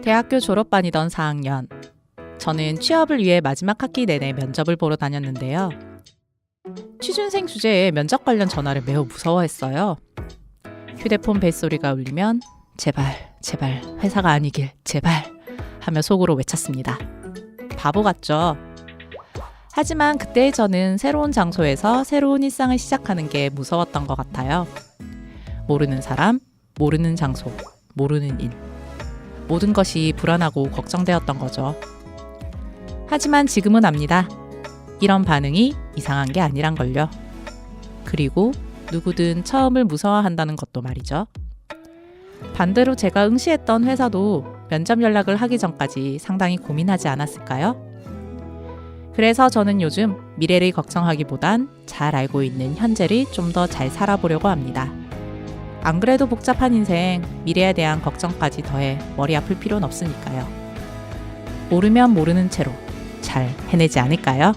대학교 졸업반이던 4학년. 저는 취업을 위해 마지막 학기 내내 면접을 보러 다녔는데요. 취준생 주제에 면접 관련 전화를 매우 무서워했어요. 휴대폰 벨소리가 울리면 제발, 제발, 회사가 아니길, 제발 하며 속으로 외쳤습니다. 바보 같죠? 하지만 그때의 저는 새로운 장소에서 새로운 일상을 시작하는 게 무서웠던 것 같아요. 모르는 사람, 모르는 장소, 모르는 일. 모든 것이 불안하고 걱정되었던 거죠. 하지만 지금은 압니다. 이런 반응이 이상한 게 아니란 걸요. 그리고 누구든 처음을 무서워한다는 것도 말이죠. 반대로 제가 응시했던 회사도 면접 연락을 하기 전까지 상당히 고민하지 않았을까요? 그래서 저는 요즘 미래를 걱정하기보단 잘 알고 있는 현재를 좀 더 잘 살아보려고 합니다. 안 그래도 복잡한 인생, 미래에 대한 걱정까지 더해 머리 아플 필요는 없으니까요. 모르면 모르는 채로 잘 해내지 않을까요?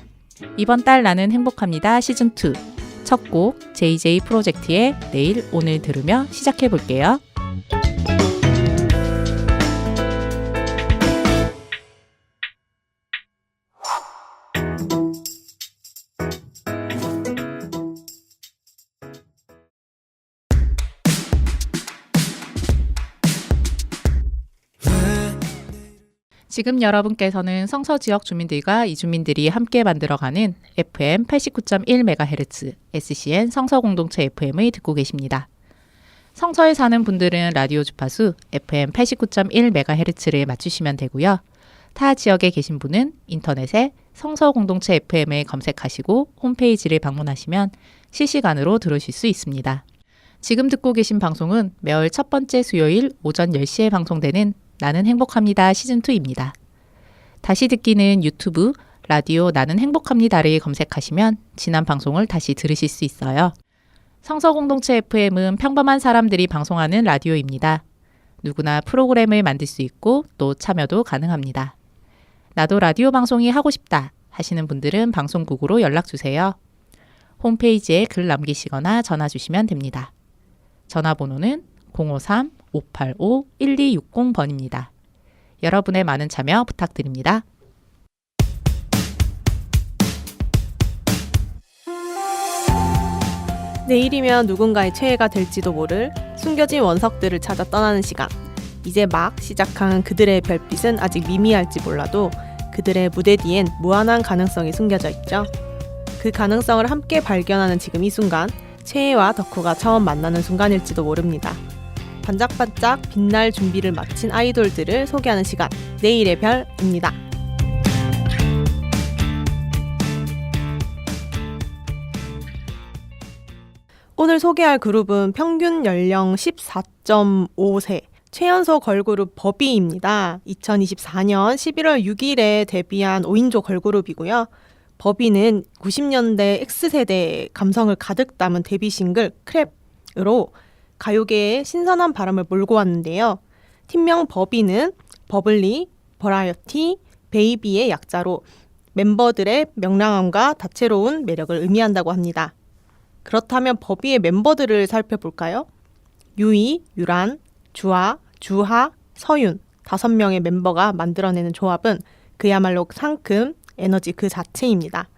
이번 달 나는 행복합니다 시즌2 첫 곡 JJ 프로젝트의 내일 오늘 들으며 시작해 볼게요. 지금 여러분께서는 성서 지역 주민들과 이주민들이 함께 만들어가는 FM 89.1MHz SCN 성서 공동체 FM을 듣고 계십니다. 성서에 사는 분들은 라디오 주파수 FM 89.1MHz를 맞추시면 되고요. 타 지역에 계신 분은 인터넷에 성서 공동체 FM을 검색하시고 홈페이지를 방문하시면 실시간으로 들으실 수 있습니다. 지금 듣고 계신 방송은 매월 첫 번째 수요일 오전 10시에 방송되는 나는 행복합니다 시즌2입니다. 다시 듣기는 유튜브 라디오 나는 행복합니다를 검색하시면 지난 방송을 다시 들으실 수 있어요. 성서공동체 FM은 평범한 사람들이 방송하는 라디오입니다. 누구나 프로그램을 만들 수 있고 또 참여도 가능합니다. 나도 라디오 방송이 하고 싶다 하시는 분들은 방송국으로 연락주세요. 홈페이지에 글 남기시거나 전화 주시면 됩니다. 전화번호는 053-585-1260번입니다. 여러분의 많은 참여 부탁드립니다. 내일이면 누군가의 최애가 될지도 모를 숨겨진 원석들을 찾아 떠나는 시간. 이제 막 시작한 그들의 별빛은 아직 미미할지 몰라도 그들의 무대 뒤엔 무한한 가능성이 숨겨져 있죠. 그 가능성을 함께 발견하는 지금 이 순간, 최애와 덕후가 처음 만나는 순간일지도 모릅니다. 반짝반짝 빛날 준비를 마친 아이돌들을 소개하는 시간, 내일의 별입니다. 오늘 소개할 그룹은 평균 연령 14.5세 최연소 걸그룹 버비입니다. 2024년 11월 6일에 데뷔한 5인조 걸그룹이고요. 버비는 90년대 X세대 감성을 가득 담은 데뷔 싱글 크랩으로 가요계에 신선한 바람을 몰고 왔는데요. 팀명 버비는 버블리, 버라이어티, 베이비의 약자로 멤버들의 명랑함과 다채로운 매력을 의미한다고 합니다. 그렇다면 버비의 멤버들을 살펴볼까요? 유이, 유란, 주아, 주하, 서윤 5명의 멤버가 만들어내는 조합은 그야말로 상큼, 에너지 그 자체입니다.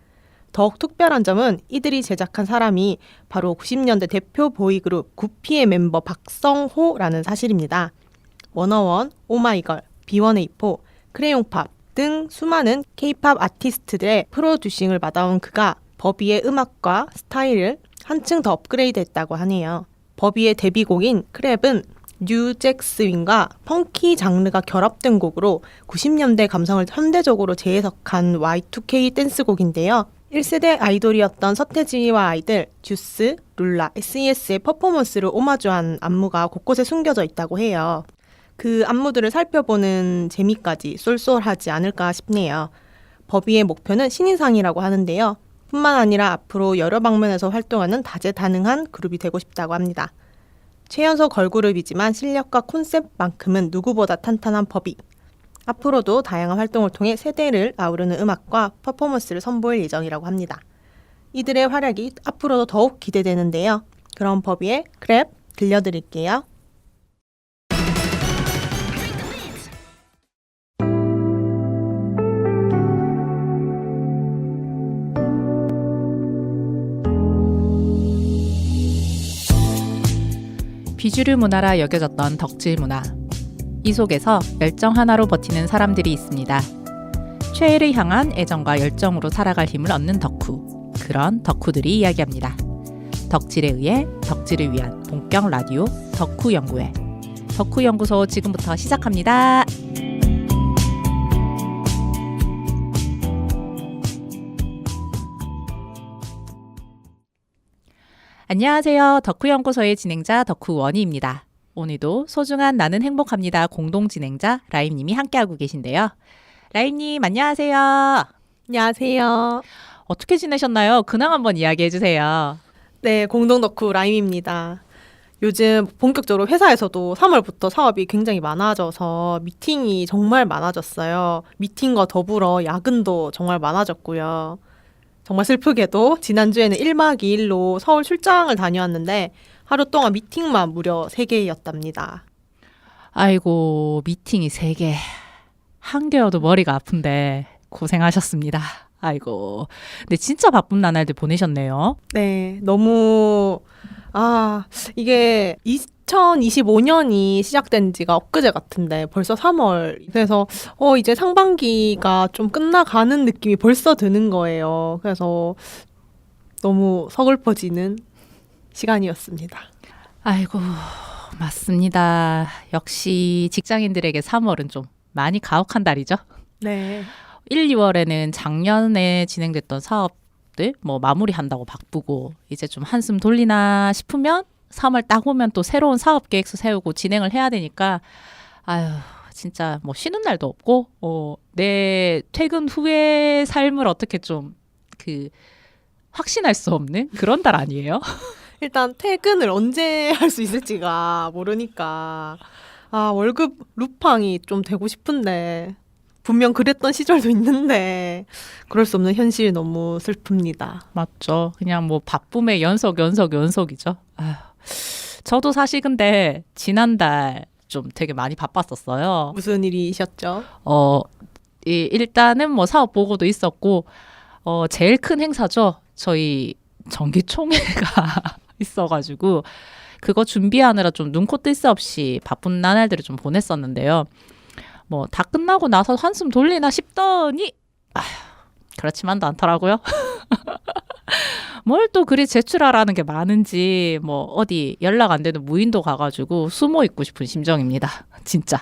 더욱 특별한 점은 이들이 제작한 사람이 바로 90년대 대표 보이그룹 구피의 멤버 박성호라는 사실입니다. 워너원, 오마이걸, B1A4, 크레용팝 등 수많은 K-팝 아티스트들의 프로듀싱을 받아온 그가 버비의 음악과 스타일을 한층 더 업그레이드했다고 하네요. 버비의 데뷔곡인 크랩은 뉴잭 스윙과 펑키 장르가 결합된 곡으로 90년대 감성을 현대적으로 재해석한 Y2K 댄스곡인데요. 1세대 아이돌이었던 서태지와 아이들, 듀스, 룰라, SES의 퍼포먼스를 오마주한 안무가 곳곳에 숨겨져 있다고 해요. 그 안무들을 살펴보는 재미까지 쏠쏠하지 않을까 싶네요. 버비의 목표는 신인상이라고 하는데요. 뿐만 아니라 앞으로 여러 방면에서 활동하는 다재다능한 그룹이 되고 싶다고 합니다. 최연소 걸그룹이지만 실력과 콘셉트만큼은 누구보다 탄탄한 버비. 앞으로도 다양한 활동을 통해 세대를 아우르는 음악과 퍼포먼스를 선보일 예정이라고 합니다. 이들의 활약이 앞으로도 더욱 기대되는데요. 그럼 버비의 크랩 들려드릴게요. 비주류 문화라 여겨졌던 덕질 문화. 이 속에서 열정 하나로 버티는 사람들이 있습니다. 최애를 향한 애정과 열정으로 살아갈 힘을 얻는 덕후. 그런 덕후들이 이야기합니다. 덕질에 의해 덕질을 위한 본격 라디오 덕후연구회. 덕후연구소 지금부터 시작합니다. 안녕하세요. 덕후연구소의 진행자 덕후원희입니다. 오늘도 소중한 나는 행복합니다 공동 진행자 라임님이 함께하고 계신데요. 라임님 안녕하세요. 안녕하세요. 어떻게 지내셨나요? 근황 한번 이야기해 주세요. 네, 공동 덕후 라임입니다. 요즘 본격적으로 회사에서도 3월부터 사업이 굉장히 많아져서 미팅이 정말 많아졌어요. 미팅과 더불어 야근도 정말 많아졌고요. 정말 슬프게도 지난주에는 1박 2일로 서울 출장을 다녀왔는데 하루 동안 미팅만 무려 3개였답니다. 아이고 미팅이 3개. 한 개여도 머리가 아픈데 고생하셨습니다. 아이고. 근데 진짜 바쁜 나날들 보내셨네요. 네, 너무 이게 2025년이 시작된 지가 엊그제 같은데 벌써 3월. 그래서 이제 상반기가 좀 끝나가는 느낌이 벌써 드는 거예요. 그래서 너무 서글퍼지는 시간이었습니다. 아이고 맞습니다. 역시 직장인들에게 3월은 좀 많이 가혹한 달이죠. 네. 1, 2월에는 작년에 진행됐던 사업들 마무리한다고 바쁘고 이제 좀 한숨 돌리나 싶으면 3월 딱 오면 또 새로운 사업 계획서 세우고 진행을 해야 되니까 아유 진짜 쉬는 날도 없고 내 퇴근 후의 삶을 어떻게 좀 확신할 수 없는 그런 달 아니에요? 일단 퇴근을 언제 할 수 있을지가 모르니까 월급 루팡이 좀 되고 싶은데 분명 그랬던 시절도 있는데 그럴 수 없는 현실이 너무 슬픕니다. 맞죠. 그냥 바쁨의 연속이죠. 아휴. 저도 사실 근데 지난달 좀 되게 많이 바빴었어요. 무슨 일이셨죠? 일단은 사업 보고도 있었고 제일 큰 행사죠. 저희 정기총회가 있어가지고 그거 준비하느라 좀 눈코 뜰 새 없이 바쁜 나날들을 좀 보냈었는데요. 다 끝나고 나서 한숨 돌리나 싶더니 그렇지만도 않더라고요. 뭘 또 그리 제출하라는 게 많은지 어디 연락 안 되는 무인도 가가지고 숨어 있고 싶은 심정입니다. 진짜.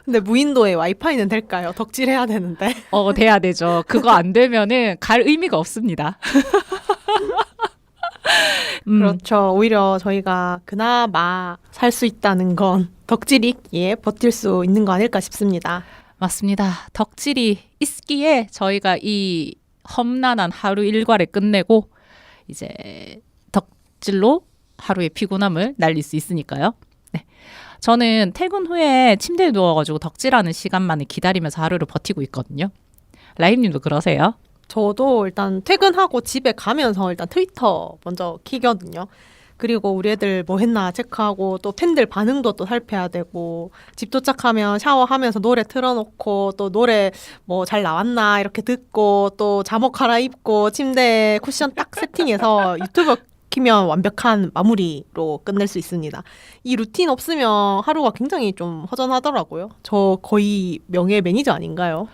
근데 무인도에 와이파이는 될까요? 덕질해야 되는데. 돼야 되죠. 그거 안 되면은 갈 의미가 없습니다. 그렇죠. 오히려 저희가 그나마 살 수 있다는 건 덕질이기에 버틸 수 있는 거 아닐까 싶습니다. 맞습니다. 덕질이 있기에 저희가 이 험난한 하루 일과를 끝내고 이제 덕질로 하루의 피곤함을 날릴 수 있으니까요. 네. 저는 퇴근 후에 침대에 누워가지고 덕질하는 시간만을 기다리면서 하루를 버티고 있거든요. 라임님도 그러세요? 저도 일단 퇴근하고 집에 가면서 일단 트위터 먼저 키거든요. 그리고 우리 애들 뭐 했나 체크하고 또 팬들 반응도 또 살펴야 되고 집 도착하면 샤워하면서 노래 틀어놓고 또 노래 잘 나왔나 이렇게 듣고 또 잠옷 갈아입고 침대에 쿠션 딱 세팅해서 유튜브 키면 완벽한 마무리로 끝낼 수 있습니다. 이 루틴 없으면 하루가 굉장히 좀 허전하더라고요. 저 거의 명예 매니저 아닌가요?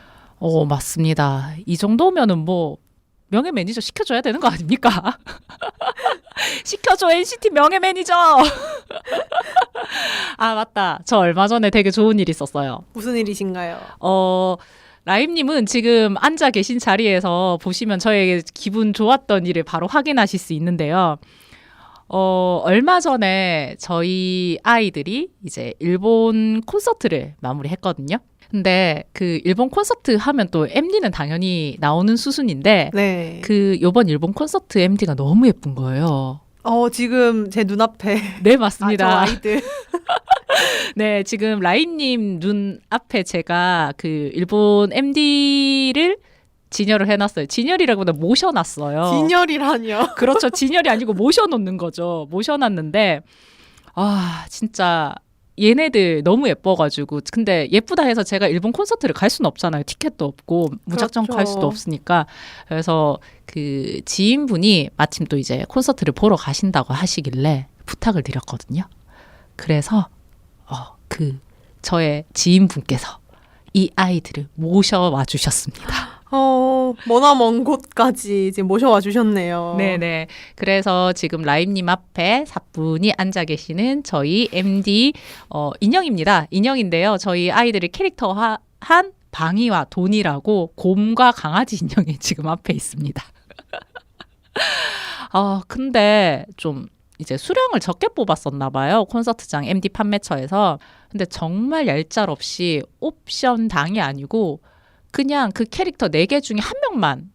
맞습니다. 이 정도면은 명예 매니저 시켜줘야 되는 거 아닙니까? 시켜줘 NCT 명예 매니저. 맞다. 저 얼마 전에 되게 좋은 일이 있었어요. 무슨 일이신가요? 라임님은 지금 앉아 계신 자리에서 보시면 저에게 기분 좋았던 일을 바로 확인하실 수 있는데요. 얼마 전에 저희 아이들이 이제 일본 콘서트를 마무리했거든요. 근데 그 일본 콘서트 하면 또 MD는 당연히 나오는 수순인데 네. 요번 일본 콘서트 MD가 너무 예쁜 거예요. 지금 제 눈앞에. 네, 맞습니다. 저 아이들. 네, 지금 라임님 눈 앞에 제가 그 일본 MD를 진열을 해놨어요. 진열이라기보다 모셔놨어요. 진열이라뇨? 그렇죠. 진열이 아니고 모셔놓는 거죠. 모셔놨는데 진짜 얘네들 너무 예뻐가지고 근데 예쁘다 해서 제가 일본 콘서트를 갈 수는 없잖아요. 티켓도 없고 무작정 그렇죠. 갈 수도 없으니까. 그래서 그 지인분이 마침 또 이제 콘서트를 보러 가신다고 하시길래 부탁을 드렸거든요. 그래서 저의 지인분께서 이 아이들을 모셔와 주셨습니다. 머나먼 곳까지 이제 모셔와 주셨네요. 네네. 그래서 지금 라임님 앞에 사뿐히 앉아 계시는 저희 MD 인형입니다. 인형인데요. 저희 아이들이 캐릭터한 방이와 돈이라고 곰과 강아지 인형이 지금 앞에 있습니다. 근데 좀 이제 수량을 적게 뽑았었나 봐요. 콘서트장 MD 판매처에서. 근데 정말 얄짤없이 옵션 당이 아니고 그냥 그 캐릭터 4개 중에 한 명만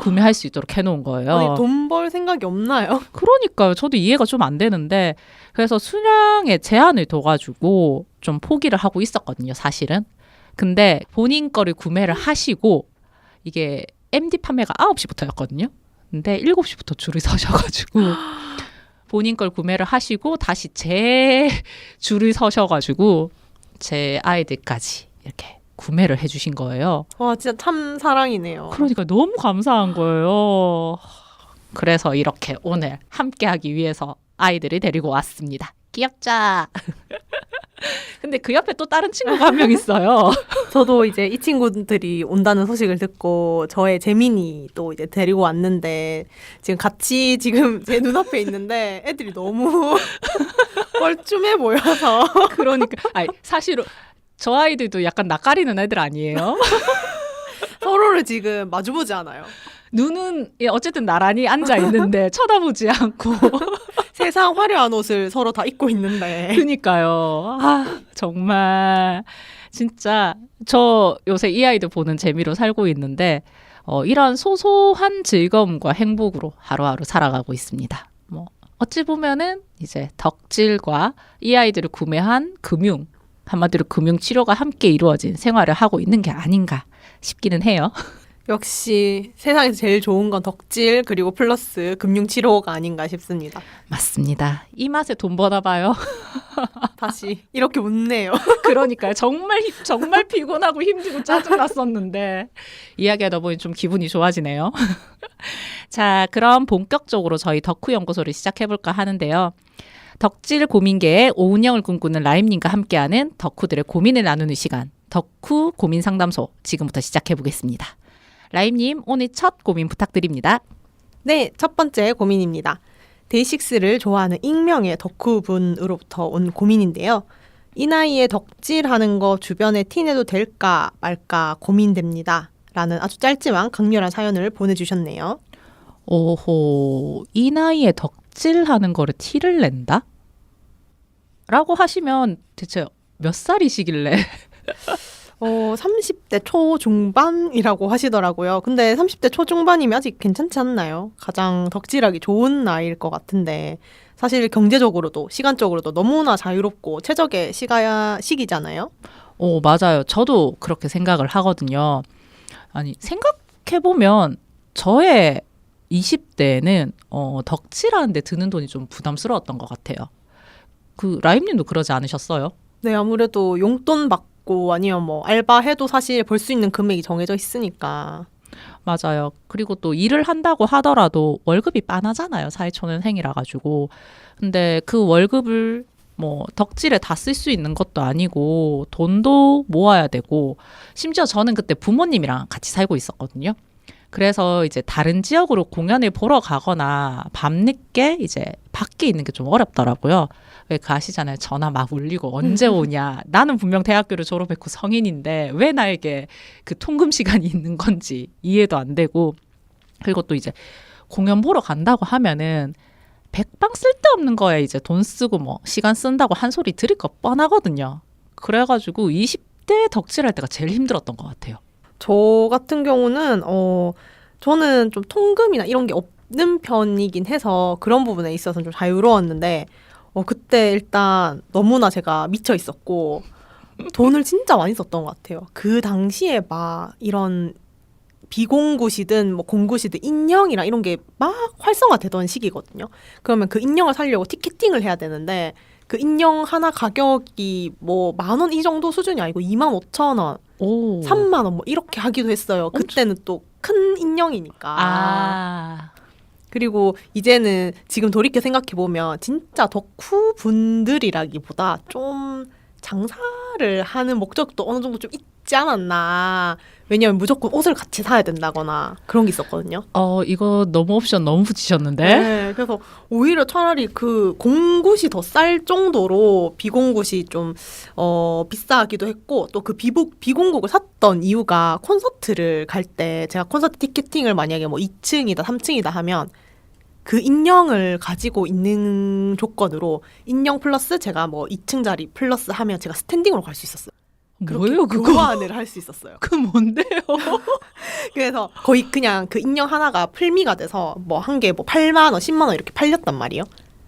구매할 수 있도록 해놓은 거예요. 아니, 돈 벌 생각이 없나요? 그러니까요. 저도 이해가 좀 안 되는데 그래서 수량에 제한을 둬가지고 좀 포기를 하고 있었거든요. 사실은. 근데 본인 거를 구매를 하시고 이게 MD 판매가 9시부터였거든요. 근데 7시부터 줄을 서셔가지고 본인 걸 구매를 하시고 다시 제 줄을 서셔가지고 제 아이들까지 이렇게 구매를 해주신 거예요. 와, 진짜 참 사랑이네요. 그러니까 너무 감사한 거예요. 그래서 이렇게 오늘 함께하기 위해서 아이들을 데리고 왔습니다. 귀엽죠? 근데 그 옆에 또 다른 친구가 한 명 있어요. 저도 이제 이 친구들이 온다는 소식을 듣고 저의 재민이 또 이제 데리고 왔는데 지금 같이 지금 제 눈앞에 있는데 애들이 너무 뻘쭘해 보여서 그러니까 사실은 저 아이들도 약간 낯가리는 애들 아니에요? 서로를 지금 마주보지 않아요. 눈은 어쨌든 나란히 앉아 있는데 쳐다보지 않고. 세상 화려한 옷을 서로 다 입고 있는데. 그러니까요. 정말 진짜 저 요새 이 아이들 보는 재미로 살고 있는데 이런 소소한 즐거움과 행복으로 하루하루 살아가고 있습니다. 어찌 보면은 이제 덕질과 이 아이들을 구매한 금융, 한마디로 금융 치료가 함께 이루어진 생활을 하고 있는 게 아닌가 싶기는 해요. 역시 세상에서 제일 좋은 건 덕질 그리고 플러스 금융치료가 아닌가 싶습니다. 맞습니다. 이 맛에 돈 버나 봐요. 다시 이렇게 웃네요. 그러니까요. 정말 피곤하고 힘들고 짜증났었는데 이야기하다 보니 좀 기분이 좋아지네요. 자, 그럼 본격적으로 저희 덕후 연구소를 시작해볼까 하는데요. 덕질 고민계의 오운영을 꿈꾸는 라임님과 함께하는 덕후들의 고민을 나누는 시간, 덕후 고민 상담소 지금부터 시작해보겠습니다. 라임님, 오늘 첫 고민 부탁드립니다. 네, 첫 번째 고민입니다. 데이식스를 좋아하는 익명의 덕후분으로부터 온 고민인데요. 이 나이에 덕질하는 거 주변에 티내도 될까 말까 고민됩니다. 라는 아주 짧지만 강렬한 사연을 보내주셨네요. 오호, 이 나이에 덕질하는 거를 티를 낸다? 라고 하시면 대체 몇 살이시길래? 30대 초중반이라고 하시더라고요. 근데 30대 초중반이면 아직 괜찮지 않나요? 가장 덕질하기 좋은 나이일 것 같은데 사실 경제적으로도 시간적으로도 너무나 자유롭고 최적의 시기잖아요. 맞아요. 저도 그렇게 생각을 하거든요. 아니, 생각해보면 저의 20대에는 덕질하는데 드는 돈이 좀 부담스러웠던 것 같아요. 라임님도 그러지 않으셨어요? 네, 아무래도 용돈 받고 아니면 뭐 알바해도 사실 벌 수 있는 금액이 정해져 있으니까. 맞아요. 그리고 또 일을 한다고 하더라도 월급이 빤하잖아요. 사회초년생이라 가지고. 근데 그 월급을 뭐 덕질에 다 쓸 수 있는 것도 아니고 돈도 모아야 되고 심지어 저는 그때 부모님이랑 같이 살고 있었거든요. 그래서 이제 다른 지역으로 공연을 보러 가거나 밤늦게 이제 밖에 있는 게 좀 어렵더라고요. 왜 아시잖아요. 전화 막 울리고 언제 오냐. 나는 분명 대학교를 졸업했고 성인인데 왜 나에게 그 통금 시간이 있는 건지 이해도 안 되고. 그리고 또 이제 공연 보러 간다고 하면은 백방 쓸데없는 거에 이제 돈 쓰고 뭐 시간 쓴다고 한 소리 들을 거 뻔하거든요. 그래가지고 20대 덕질할 때가 제일 힘들었던 것 같아요. 저 같은 경우는 저는 좀 통금이나 이런 게 없는 편이긴 해서 그런 부분에 있어서는 좀 자유로웠는데 그때 일단 너무나 제가 미쳐 있었고 돈을 진짜 많이 썼던 것 같아요. 그 당시에 막 이런 비공구시든 뭐 공구시든 인형이랑 이런 게 막 활성화되던 시기거든요. 그러면 그 인형을 사려고 티켓팅을 해야 되는데 그 인형 하나 가격이 뭐 10,000원 이 정도 수준이 아니고 25,000원, 30,000원 뭐 이렇게 하기도 했어요. 그때는 또 큰 인형이니까. 그리고 이제는 지금 돌이켜 생각해보면 진짜 덕후 분들이라기보다 좀 장사를 하는 목적도 어느 정도 좀 있지 않았나. 왜냐면 무조건 옷을 같이 사야 된다거나 그런 게 있었거든요. 이거 너무 옵션 너무 붙이셨는데? 네, 그래서 오히려 차라리 그 공굿이 더 쌀 정도로 비공굿이 좀 비싸기도 했고 또 그 비공굿을 샀던 이유가 콘서트를 갈 때 제가 콘서트 티켓팅을 만약에 뭐 2층이다 3층이다 하면 그 인형을 가지고 있는 조건으로 인형 플러스 제가 뭐 2층 자리 플러스 하면 제가 스탠딩으로 갈 수 있었어요. 뭐예요 그거? 교환을 할 수 있었어요. 그 뭔데요? 그래서 거의 그냥 그 인형 하나가 풀미가 돼서 뭐 한 개 뭐 8만 원, 10만 원 이렇게 팔렸단 말이에요.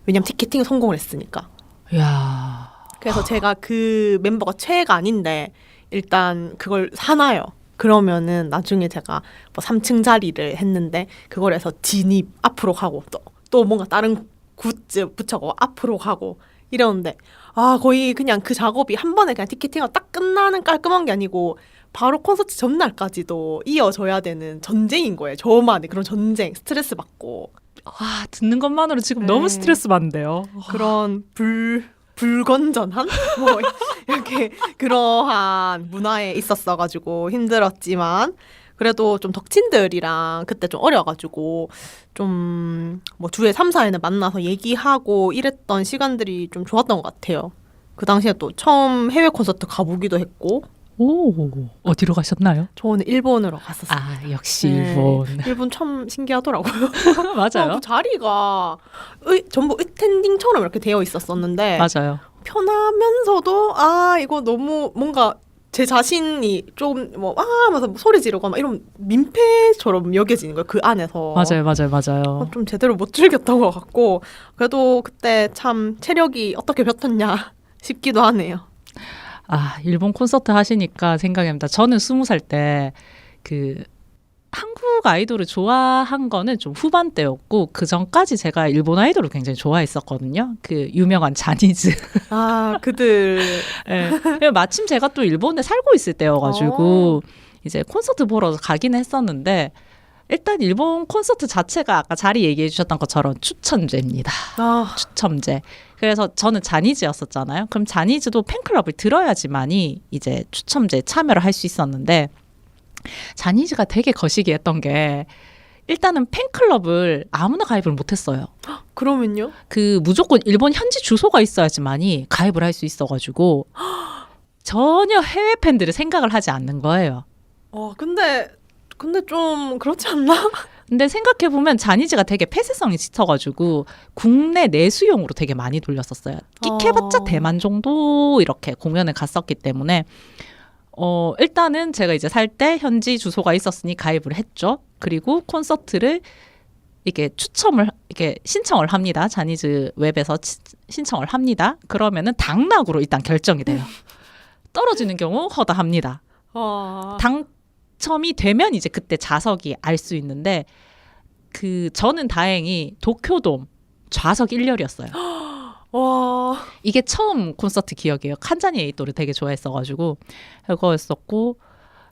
왜냐면 티켓팅에 성공을 했으니까. 야. 그래서 제가 그 멤버가 최애가 아닌데 일단 그걸 사놔요. 그러면은 나중에 제가 뭐 3층 자리를 했는데 그걸 해서 진입 앞으로 가고 또 뭔가 다른 굿즈 붙여고 앞으로 가고 이러는데 거의 그냥 그 작업이 한 번에 그냥 티켓팅가 딱 끝나는 깔끔한 게 아니고 바로 콘서트 전날까지도 이어져야 되는 전쟁인 거예요. 저만의 그런 전쟁, 스트레스 받고. 듣는 것만으로 지금 네. 너무 스트레스 받는데요. 그런 불건전한? 뭐, 이렇게 그러한 문화에 있었어가지고 힘들었지만, 그래도 좀 덕친들이랑 그때 좀 어려가지고, 좀 뭐 주에 3, 4회는 만나서 얘기하고 이랬던 시간들이 좀 좋았던 것 같아요. 그 당시에 또 처음 해외 콘서트 가보기도 했고, 오, 어디로 가셨나요? 저는 일본으로 갔었어요. 역시 네. 일본. 일본 참 신기하더라고요. 맞아요. 그 자리가 전부 스탠딩처럼 이렇게 되어 있었었는데, 맞아요. 편하면서도 이거 너무 뭔가 제 자신이 좀 하면서 소리 지르고 막 이런 민폐처럼 여겨지는 거예요. 그 안에서. 맞아요. 좀 제대로 못 즐겼던 것 같고 그래도 그때 참 체력이 어떻게 뱉었냐 싶기도 하네요. 일본 콘서트 하시니까 생각이 납니다. 저는 20살 때 그 한국 아이돌을 좋아한 거는 좀 후반 때였고 그 전까지 제가 일본 아이돌을 굉장히 좋아했었거든요. 그 유명한 자니즈. 그들. 네. 마침 제가 또 일본에 살고 있을 때여가지고 이제 콘서트 보러 가긴 했었는데 일단 일본 콘서트 자체가 아까 자리 얘기해 주셨던 것처럼 추천제입니다. 추첨제. 그래서 저는 자니즈였었잖아요. 그럼 자니즈도 팬클럽을 들어야지만이 이제 추첨제에 참여를 할 수 있었는데 자니즈가 되게 거시기했던 게 일단은 팬클럽을 아무나 가입을 못했어요. 그러면요? 그 무조건 일본 현지 주소가 있어야지만이 가입을 할 수 있어가지고 전혀 해외 팬들을 생각을 하지 않는 거예요. 근데 좀 그렇지 않나? 근데 생각해보면 자니즈가 되게 폐쇄성이 짙어가지고 국내 내수용으로 되게 많이 돌렸었어요. 끽해봤자 대만 정도 이렇게 공연을 갔었기 때문에 일단은 제가 이제 살 때 현지 주소가 있었으니 가입을 했죠. 그리고 콘서트를 이게 신청을 합니다. 자니즈 웹에서 신청을 합니다. 그러면은 당락으로 일단 결정이 돼요. 떨어지는 경우 허다합니다. 당첨이 되면 이제 그때 자석이 알 수 있는데 저는 다행히 도쿄돔 좌석 1열이었어요. 이게 처음 콘서트 기억이에요. 칸자니 에이토를 되게 좋아했어가지고 그거였었고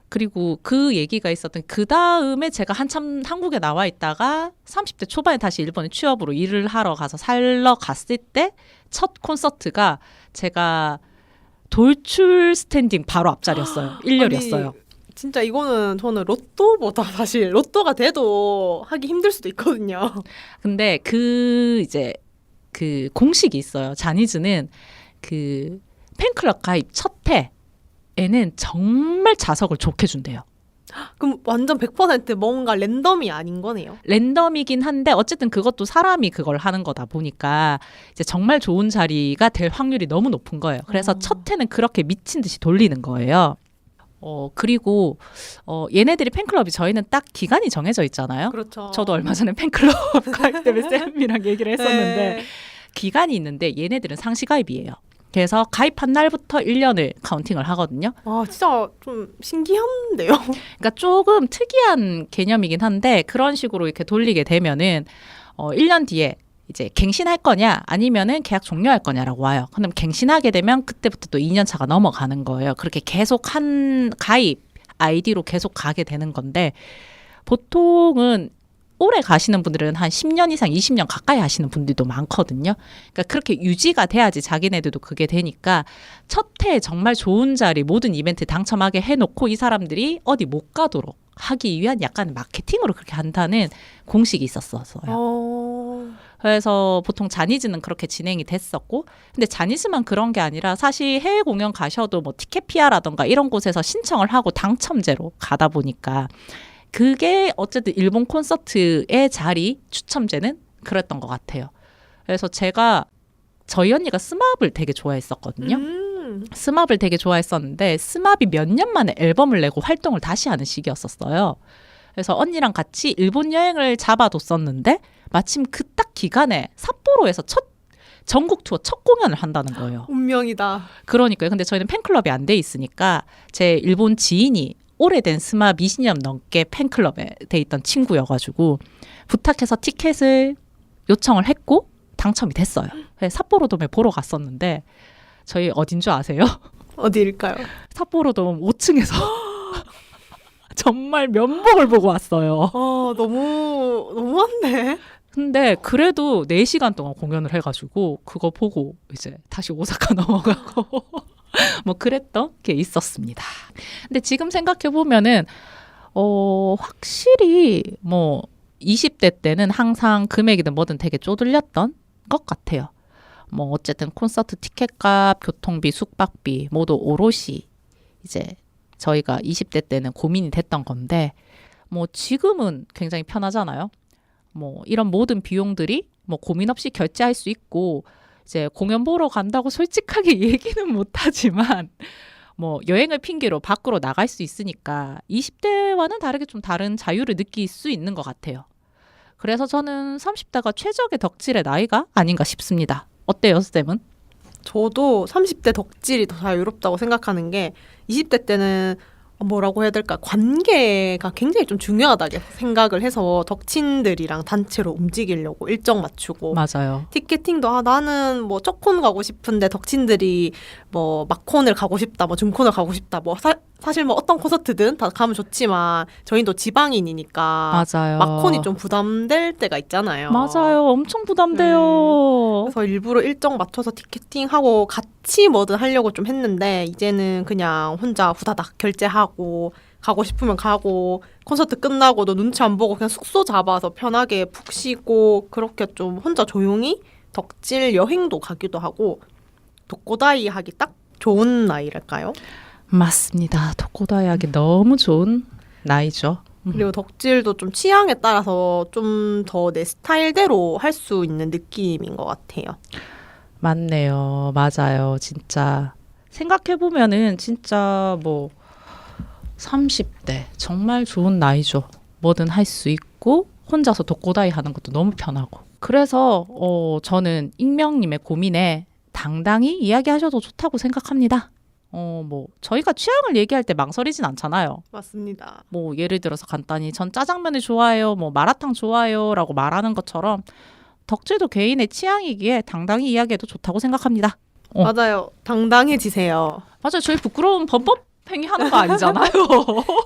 그리고 그 얘기가 있었던 그 다음에 제가 한참 한국에 나와 있다가 30대 초반에 다시 일본에 취업으로 일을 하러 가서 살러 갔을 때 첫 콘서트가 제가 돌출 스탠딩 바로 앞자리였어요. 1열이었어요. 진짜 이거는 저는 로또보다 사실 로또가 돼도 하기 힘들 수도 있거든요. 근데 그 공식이 있어요. 자니즈는 그 팬클럽 가입 첫 해에는 정말 자석을 좋게 준대요. 그럼 완전 100% 뭔가 랜덤이 아닌 거네요. 랜덤이긴 한데 어쨌든 그것도 사람이 그걸 하는 거다 보니까 이제 정말 좋은 자리가 될 확률이 너무 높은 거예요. 그래서 첫 해는 그렇게 미친 듯이 돌리는 거예요. 그리고 얘네들이 팬클럽이 저희는 딱 기간이 정해져 있잖아요. 그렇죠. 저도 얼마 전에 팬클럽 가입 때문에 쌤이랑 얘기를 했었는데 네. 기간이 있는데 얘네들은 상시 가입이에요. 그래서 가입한 날부터 1년을 카운팅을 하거든요. 진짜 좀 신기한데요. 그러니까 조금 특이한 개념이긴 한데 그런 식으로 이렇게 돌리게 되면은 1년 뒤에 이제 갱신할 거냐 아니면은 계약 종료할 거냐라고 와요. 그럼 갱신하게 되면 그때부터 또 2년 차가 넘어가는 거예요. 그렇게 계속 한 가입 아이디로 계속 가게 되는 건데 보통은 오래 가시는 분들은 한 10년 이상 20년 가까이 하시는 분들도 많거든요. 그러니까 그렇게 유지가 돼야지 자기네들도 그게 되니까 첫 해에 정말 좋은 자리 모든 이벤트 당첨하게 해놓고 이 사람들이 어디 못 가도록 하기 위한 약간 마케팅으로 그렇게 한다는 공식이 있었어요. 그래서 보통 자니즈는 그렇게 진행이 됐었고, 근데 자니즈만 그런 게 아니라 사실 해외 공연 가셔도 뭐 티켓피아라던가 이런 곳에서 신청을 하고 당첨제로 가다 보니까 그게 어쨌든 일본 콘서트의 자리 추첨제는 그랬던 것 같아요. 그래서 제가 저희 언니가 스마업을 되게 좋아했었거든요. 스마업을 되게 좋아했었는데 스마업이 몇 년 만에 앨범을 내고 활동을 다시 하는 시기였었어요. 그래서 언니랑 같이 일본 여행을 잡아뒀었는데 마침 그 딱 기간에 삿포로에서 전국 투어 첫 공연을 한다는 거예요. 운명이다. 그러니까요. 근데 저희는 팬클럽이 안 돼 있으니까 제 일본 지인이 오래된 스마업 20년 넘게 팬클럽에 돼 있던 친구여가지고 부탁해서 티켓을 요청을 했고 당첨이 됐어요. 그래서 삿포로돔에 보러 갔었는데 저희 어딘 줄 아세요? 어디일까요? 삿포로돔 5층에서 정말 면목을 보고 왔어요. 너무한데? 근데 그래도 4시간 동안 공연을 해가지고 그거 보고 이제 다시 오사카 넘어가고 뭐 그랬던 게 있었습니다. 근데 지금 생각해보면은 확실히 뭐 20대 때는 항상 금액이든 뭐든 되게 쪼들렸던 것 같아요. 뭐 어쨌든 콘서트 티켓값, 교통비, 숙박비 모두 오롯이 이제 저희가 20대 때는 고민이 됐던 건데 뭐 지금은 굉장히 편하잖아요. 뭐 이런 모든 비용들이 뭐 고민 없이 결제할 수 있고 이제 공연 보러 간다고 솔직하게 얘기는 못하지만 뭐 여행을 핑계로 밖으로 나갈 수 있으니까 20대와는 다르게 좀 다른 자유를 느낄 수 있는 것 같아요. 그래서 저는 30대가 최적의 덕질의 나이가 아닌가 싶습니다. 어때요, 쌤은? 저도 30대 덕질이 더 자유롭다고 생각하는 게 20대 때는 뭐라고 해야 될까? 관계가 굉장히 좀 중요하다고 생각을 해서 덕친들이랑 단체로 움직이려고 일정 맞추고 맞아요. 티켓팅도 나는 뭐 첫 콘 가고 싶은데 덕친들이 뭐 막콘을 가고 싶다, 뭐 중콘을 가고 싶다, 뭐 사실 뭐 어떤 콘서트든 다 가면 좋지만 저희도 지방인이니까 맞아요. 막콘이 좀 부담될 때가 있잖아요. 맞아요. 엄청 부담돼요. 그래서 일부러 일정 맞춰서 티켓팅하고 같이 뭐든 하려고 좀 했는데 이제는 그냥 혼자 후다닥 결제하고 가고 싶으면 가고 콘서트 끝나고도 눈치 안 보고 그냥 숙소 잡아서 편하게 푹 쉬고 그렇게 좀 혼자 조용히 덕질 여행도 가기도 하고 독고다이 하기 딱 좋은 나이랄까요? 맞습니다. 도코다이 하기 너무 좋은 나이죠. 그리고 덕질도 좀 취향에 따라서 좀 더 내 스타일대로 할 수 있는 느낌인 것 같아요. 맞네요. 맞아요. 진짜 생각해보면은 진짜 뭐 30대 정말 좋은 나이죠. 뭐든 할 수 있고 혼자서 독고다이 하는 것도 너무 편하고. 그래서 저는 익명님의 고민에 당당히 이야기하셔도 좋다고 생각합니다. 뭐 저희가 취향을 얘기할 때 망설이진 않잖아요. 맞습니다. 뭐 예를 들어서 간단히 전 짜장면을 좋아해요, 뭐 마라탕 좋아해요라고 말하는 것처럼 덕질도 개인의 취향이기에 당당히 이야기해도 좋다고 생각합니다. 맞아요. 당당해지세요. 맞아요. 저희 부끄러운 범법행위 하는 거 아니잖아요.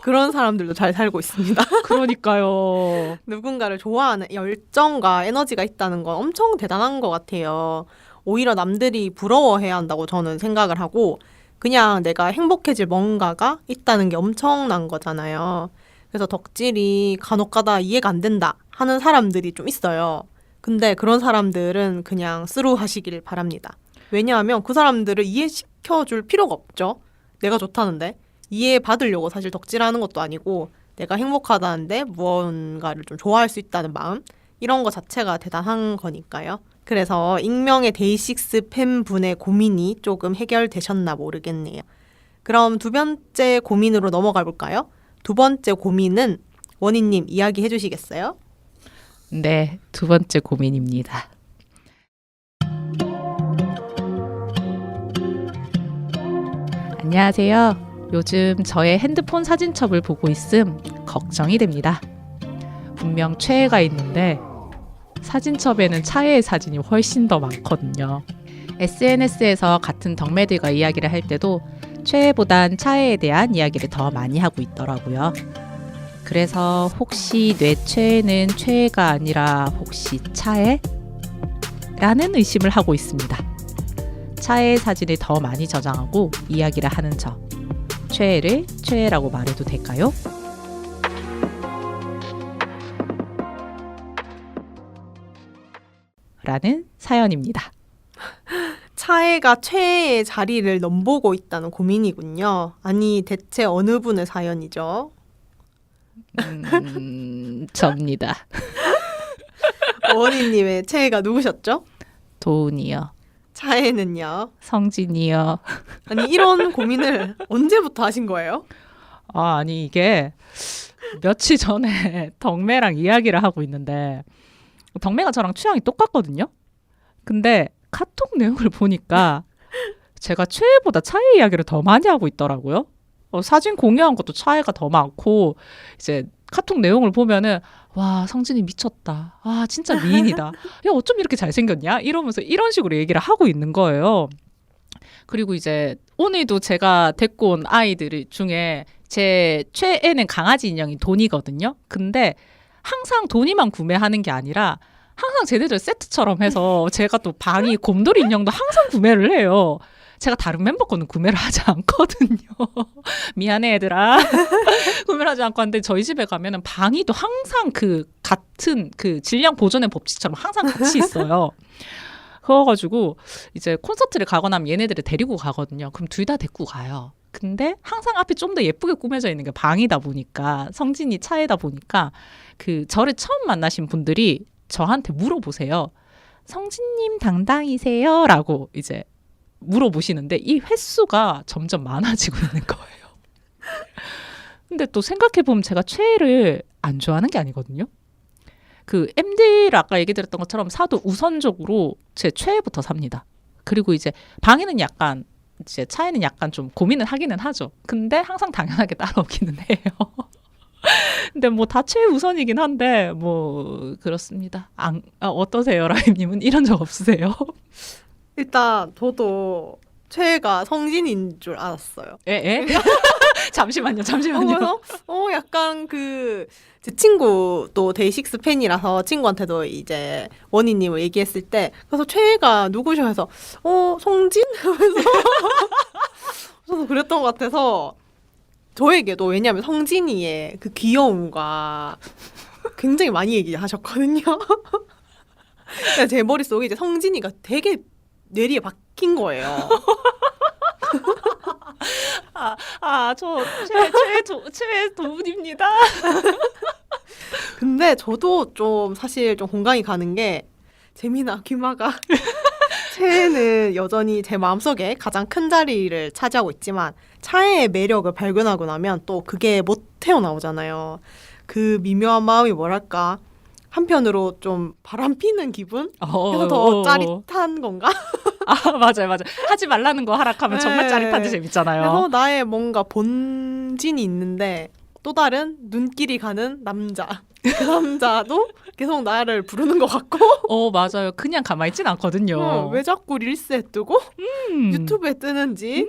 그런 사람들도 잘 살고 있습니다. 그러니까요. 누군가를 좋아하는 열정과 에너지가 있다는 건 엄청 대단한 것 같아요. 오히려 남들이 부러워해야 한다고 저는 생각을 하고 그냥 내가 행복해질 뭔가가 있다는 게 엄청난 거잖아요. 그래서 덕질이 간혹가다 이해가 안 된다 하는 사람들이 좀 있어요. 근데 그런 사람들은 그냥 스루하시길 바랍니다. 왜냐하면 그 사람들을 이해시켜줄 필요가 없죠. 내가 좋다는데 이해받으려고 사실 덕질하는 것도 아니고 내가 행복하다는데 무언가를 좀 좋아할 수 있다는 마음 이런 거 자체가 대단한 거니까요. 그래서 익명의 데이식스 팬분의 고민이 조금 해결되셨나 모르겠네요. 그럼 두 번째 고민으로 넘어가 볼까요? 두 번째 고민은 원희님 이야기해 주시겠어요? 네, 두 번째 고민입니다. 안녕하세요. 요즘 저의 핸드폰 사진첩을 보고 있음 걱정이 됩니다. 분명 최애가 있는데 사진첩에는 차애의 사진이 훨씬 더 많거든요. SNS에서 같은 덕매들과 이야기를 할 때도 최애보단 차애에 대한 이야기를 더 많이 하고 있더라고요. 그래서 혹시 내 최애는 최애가 아니라 혹시 차애? 라는 의심을 하고 있습니다. 차애 사진을 더 많이 저장하고 이야기를 하는 저. 최애를 최애라고 말해도 될까요? 라는 사연입니다. 차애가 최애의 자리를 넘보고 있다는 고민이군요. 아니, 대체 어느 분의 사연이죠? 접니다. 어머니님의 최애가 누구셨죠? 도훈이요. 차애는요? 성진이요. 아니, 이런 고민을 언제부터 하신 거예요? 아니 이게 며칠 전에 덕매랑 이야기를 하고 있는데 덕매가 저랑 취향이 똑같거든요. 근데 카톡 내용을 보니까 제가 최애보다 차애 이야기를 더 많이 하고 있더라고요. 사진 공유한 것도 차애가 더 많고 이제 카톡 내용을 보면은 와 성진이 미쳤다. 아 진짜 미인이다. 야 어쩜 이렇게 잘생겼냐? 이러면서 이런 식으로 얘기를 하고 있는 거예요. 그리고 이제 오늘도 제가 데리고 온 아이들 중에 제 최애는 강아지 인형이 돈이거든요. 근데 항상 돈이만 구매하는 게 아니라 항상 쟤네들 세트처럼 해서 제가 또 방이 곰돌이 인형도 항상 구매를 해요. 제가 다른 멤버 거는 구매를 하지 않거든요. 미안해 얘들아. 구매를 하지 않고 하는데 저희 집에 가면은 방이 또 항상 그 같은 그 질량 보존의 법칙처럼 항상 같이 있어요. 그래가지고 이제 콘서트를 가거나 하면 얘네들을 데리고 가거든요. 그럼 둘 다 데리고 가요. 근데 항상 앞이 좀 더 예쁘게 꾸며져 있는 게 방이다 보니까 성진이 차이다 보니까 그 저를 처음 만나신 분들이 저한테 물어보세요. 성진님 당당이세요? 라고 이제 물어보시는데 이 횟수가 점점 많아지고 있는 거예요. 근데 또 생각해보면 제가 최애를 안 좋아하는 게 아니거든요. 그 MD를 아까 얘기 드렸던 것처럼 사도 우선적으로 제 최애부터 삽니다. 그리고 이제 방에는 약간 이제 차에는 약간 좀 고민을 하기는 하죠. 근데 항상 당연하게 따라오기는 해요. 근데 뭐 다 최애 우선이긴 한데 뭐 그렇습니다. 어떠세요, 라임님은 이런 적 없으세요? 일단 저도 최애가 성진인 줄 알았어요. 에? 잠시만요. 그래서 약간 그 제 친구도 데이식스 팬이라서 친구한테도 이제 원희님을 얘기했을 때 그래서 최애가 누구셔 해서 성진 하면서 저도 그랬던 것 같아서 저에게도 왜냐하면 성진이의 그 귀여움과 굉장히 많이 얘기하셨거든요. 제 머릿속에 이제 성진이가 되게 뇌리에 박힌 거예요. 저 최애 도훈입니다. 근데 저도 좀 사실 좀 공감이 가는 게 재미나 귀마가 최애는 여전히 제 마음속에 가장 큰 자리를 차지하고 있지만 차애의 매력을 발견하고 나면 또 그게 못 태어나오잖아요. 그 미묘한 마음이 뭐랄까 한편으로 좀 바람피는 기분? 그래서 더 짜릿한 건가? 맞아요. 하지 말라는 거 하락하면 정말 네. 짜릿한데 재밌잖아요. 그래서 나의 뭔가 본진이 있는데 또 다른 눈길이 가는 남자. 그 남자도 계속 나를 부르는 것 같고. 맞아요. 그냥 가만히 있진 않거든요. 왜 자꾸 릴스에 뜨고 유튜브에 뜨는지.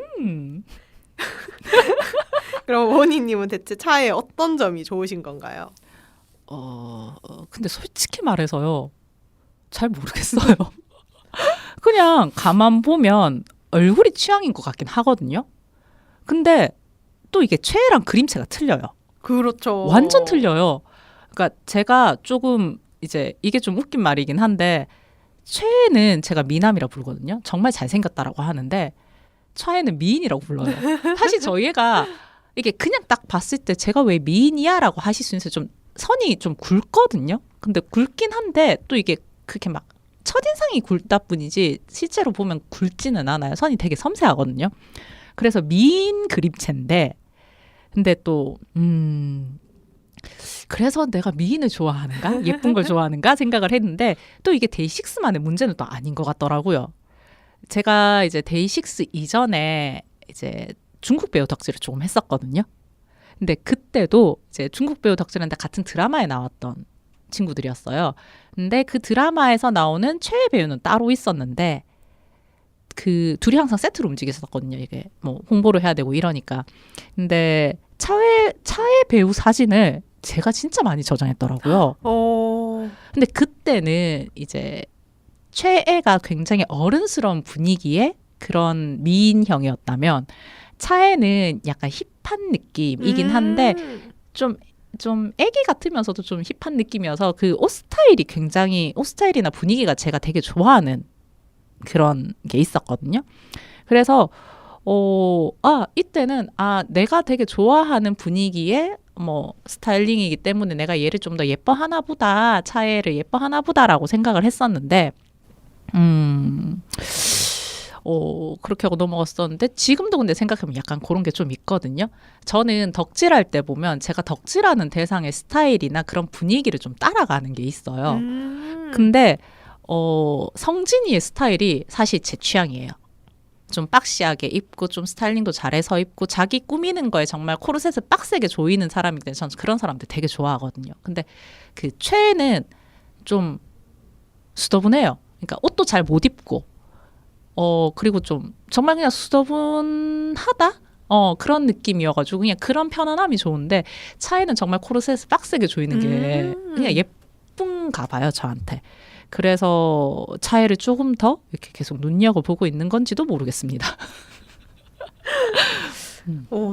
그럼 원희님은 대체 차에 어떤 점이 좋으신 건가요? 근데 솔직히 말해서요. 잘 모르겠어요. 그냥 가만 보면 얼굴이 취향인 것 같긴 하거든요. 근데 또 이게 최애랑 그림체가 틀려요. 그렇죠. 완전 틀려요. 그러니까 제가 조금 이제 이게 좀 웃긴 말이긴 한데 최애는 제가 미남이라 부르거든요. 정말 잘생겼다라고 하는데 차애는 미인이라고 불러요. 사실 저희 애가 이게 그냥 딱 봤을 때 제가 왜 미인이야? 라고 하실 수 있어요. 좀 선이 좀 굵거든요. 근데 굵긴 한데 또 이게 그렇게 막 첫인상이 굵다 뿐이지 실제로 보면 굵지는 않아요. 선이 되게 섬세하거든요. 그래서 미인 그림체인데 근데 또 그래서 내가 미인을 좋아하는가? 예쁜 걸 좋아하는가? 생각을 했는데 또 이게 데이식스만의 문제는 또 아닌 것 같더라고요. 제가 이제 데이식스 이전에 이제 중국 배우 덕질을 조금 했었거든요. 근데 그때도 이제 중국 배우 덕질하는데 같은 드라마에 나왔던 친구들이었어요. 근데 그 드라마에서 나오는 최애 배우는 따로 있었는데 그 둘이 항상 세트로 움직였었거든요. 이게 뭐 홍보를 해야 되고 이러니까. 근데 차애 배우 사진을 제가 진짜 많이 저장했더라고요. 근데 그때는 이제 최애가 굉장히 어른스러운 분위기의 그런 미인형이었다면 차애는 약간 힙한 느낌이긴 한데 좀 애기 같으면서도 좀 힙한 느낌이어서 그 옷 스타일이나 분위기가 제가 되게 좋아하는 그런 게 있었거든요. 그래서 이때는 내가 되게 좋아하는 분위기의 뭐 스타일링이기 때문에 내가 얘를 좀 더 예뻐하나 보다, 차애를 예뻐하나 보다라고 생각을 했었는데 그렇게 하고 넘어갔었는데 지금도 근데 생각해보면 약간 그런 게 좀 있거든요. 저는 덕질할 때 보면 제가 덕질하는 대상의 스타일이나 그런 분위기를 좀 따라가는 게 있어요. 근데 성진이의 스타일이 사실 제 취향이에요. 좀 박시하게 입고 좀 스타일링도 잘해서 입고 자기 꾸미는 거에 정말 코르셋을 빡세게 조이는 사람이기 때문에 저는 그런 사람들 되게 좋아하거든요. 근데 그 최애는 좀 수더분해요. 그러니까 옷도 잘 못 입고 그리고 좀 정말 그냥 수더분하다? 그런 느낌이어가지고 그냥 그런 편안함이 좋은데 차이는 정말 코르셋을 빡세게 조이는 게 그냥 예쁜가 봐요, 저한테. 그래서 차이를 조금 더 이렇게 계속 눈여겨보고 있는 건지도 모르겠습니다.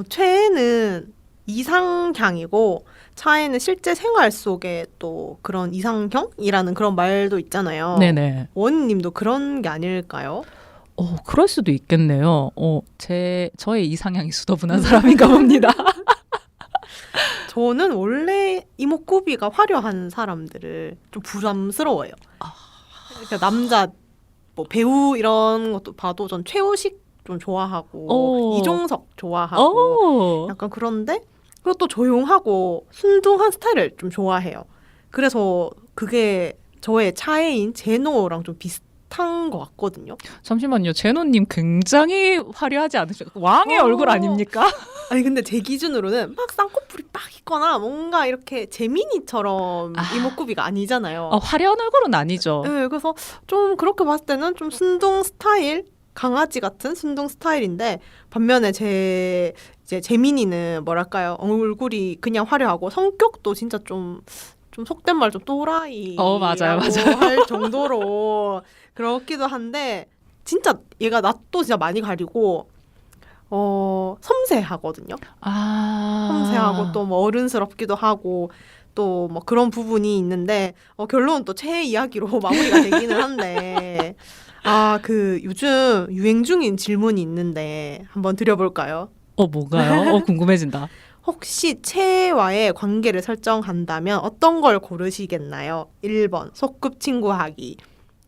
최애는 이상향이고 차애는 실제 생활 속에 또 그런 이상형이라는 그런 말도 있잖아요. 네네. 원님도 그런 게 아닐까요? 그럴 수도 있겠네요. 저의 이상향이 수더분한 사람인가 봅니다. 저는 원래 이목구비가 화려한 사람들을 좀 부담스러워요. 그러니까 남자 뭐 배우 이런 것도 봐도 전 최우식 좀 좋아하고 이종석 좋아하고 약간 그런데 그리고 또 조용하고 순둥한 스타일을 좀 좋아해요. 그래서 그게 저의 차애인 제노랑 좀 비슷한 것 같거든요. 잠시만요. 제노님 굉장히 화려하지 않으세요? 왕의 얼굴 아닙니까? 아니 근데 제 기준으로는 막 쌍꺼풀이 빡 있거나 뭔가 이렇게 재민이처럼 이목구비가 아니잖아요. 화려한 얼굴은 아니죠. 네, 그래서 좀 그렇게 봤을 때는 좀 순둥 스타일, 강아지 같은 순둥 스타일인데 반면에 제 이제 재민이는 뭐랄까요, 얼굴이 그냥 화려하고 성격도 진짜 좀 속된 말 좀 또라이라고 맞아요. 할 정도로 그렇기도 한데 진짜 얘가 낯도 진짜 많이 가리고 섬세하거든요. 섬세하고 또 뭐 어른스럽기도 하고 또 뭐 그런 부분이 있는데 결론은 또 최애 이야기로 마무리가 되기는 한데 그 요즘 유행 중인 질문이 있는데 한번 드려볼까요? 뭔가요? 궁금해진다. 혹시 최애와의 관계를 설정한다면 어떤 걸 고르시겠나요? 1번 소꿉친구하기,